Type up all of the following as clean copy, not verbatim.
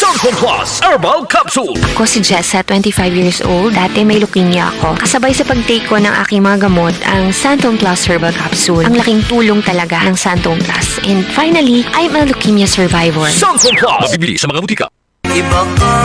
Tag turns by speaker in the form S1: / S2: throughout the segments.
S1: Santon Plus Herbal Capsule.
S2: Ako si Jessa, 25 years old. Dati may leukemia ako. Kasabay sa pag-take ko ng aking mga gamot, ang Santon Plus Herbal Capsule. Ang laking tulong talaga ng Santon Plus. And finally, I'm a leukemia survivor.
S1: Santon Plus. Mabibili sa mga butika.
S3: Iba ka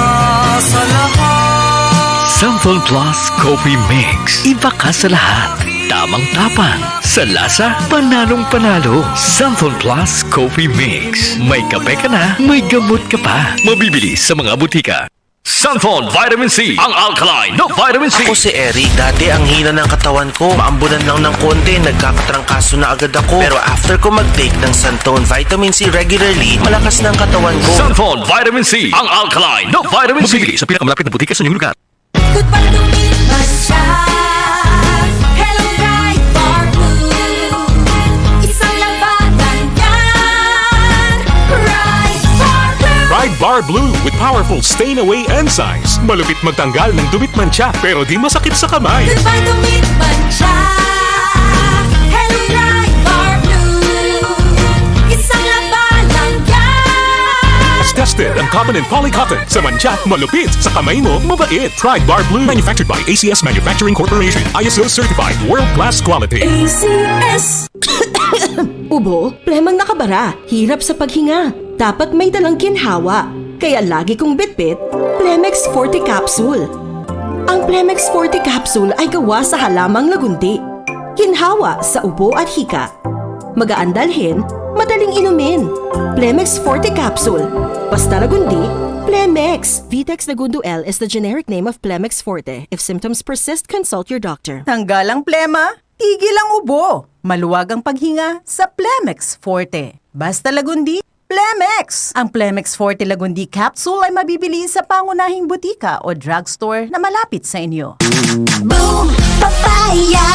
S3: sa lahat.
S1: Santon Plus Coffee Mix. Iba ka sa lahat. Tamang tapang. Sa lasa, panalong panalo. Santon Plus Coffee Mix. May kape ka na, may gamot ka pa. Mabibili sa mga butika. Santon Vitamin C. Ang alkaline no vitamin C.
S3: Ako si Eric. Dati ang hina ng katawan ko. Maambunan lang ng konti, nagkakatrangkaso na agad ako. Pero after ko mag-take ng Santon Vitamin C regularly, malakas na ang katawan ko.
S1: Santon Vitamin C. Ang alkaline no vitamin C. Mabibili sa pinakamalapit na butika sa inyong lugar.
S4: Goodbye lumipas siya. Hello Bright Bar Blue. Isang labanan yan. Bright Bar Blue.
S5: Pride Bar Blue with powerful stain-away enzymes. Malupit magtanggal ng dumit mancha pero di masakit sa kamay.
S4: Goodbye lumipas siya. Hello Bright Bar Blue. Isang labanan yan.
S5: As tested ang cotton and polycotton. Sa mancha, malupit. Sa kamay mo, mabait. Pride Bar Blue. Manufactured by ACS Manufacturing Corporation. ISO certified. World-class quality.
S4: ACS.
S6: Ubo, plemang nakabara, hirap sa paghinga. Dapat may dalang ginhawa. Kaya lagi kong bitbit, Plemex Forte Capsule. Ang Plemex Forte Capsule ay gawa sa halamang lagundi. Ginhawa sa ubo at hika. Magaan dalhin, madaling inumin. Plemex Forte Capsule. Basta lagundi, Plemex. Vitex Lagundo L is the generic name of Plemex Forte. If symptoms persist, consult your doctor.
S7: Tanggal ang plema, tigil ang ubo. Maluwag ang paghinga sa Plemex Forte. Basta lagundi, Plemex! Ang Plemex Forte Lagundi Capsule ay mabibili sa pangunahing butika o drugstore na malapit sa inyo.
S4: Boom, papaya,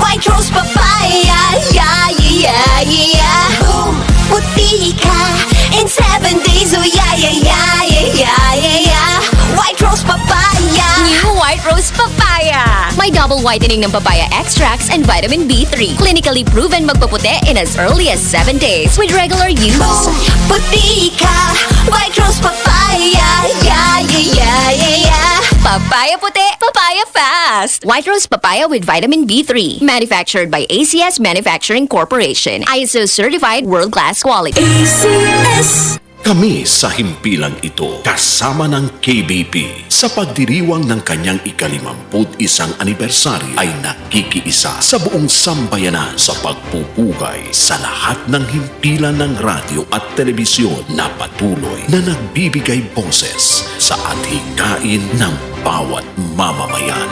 S4: white rose papaya, yeah, yeah, yeah. Boom, puti ka in 7 days, oh yeah, yeah, yeah, yeah, yeah, yeah. White rose papaya.
S8: New White Rose Papaya. May double whitening ng papaya extracts and vitamin B3. Clinically proven magpaputi in as early as 7 days with regular use.
S4: Boom, puti ka, white rose papaya, yeah, yeah, yeah, yeah, yeah.
S8: Papaya puti, papaya fast. White Rose Papaya with vitamin B3. Manufactured by ACS Manufacturing Corporation. ISO certified world-class quality.
S4: ACS.
S9: Kami sa himpilang ito, kasama ng KBP, sa pagdiriwang ng kanyang ika-51 anibersaryo ay nakikiisa sa buong sambayanan sa pagpupugay sa lahat ng himpilan ng radyo at telebisyon na patuloy na nagbibigay boses sa athikain ng bawat mamamayan.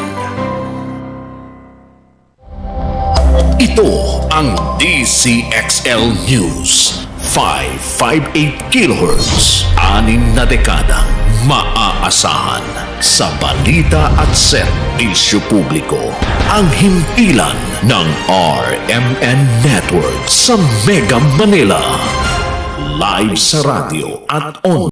S9: Ito ang DCXL News. 558 kHz, 6 na dekadang maaasahan sa balita at serbisyo publiko. Ang himpilan ng RMN Network sa Mega Manila. Live sa radyo at online.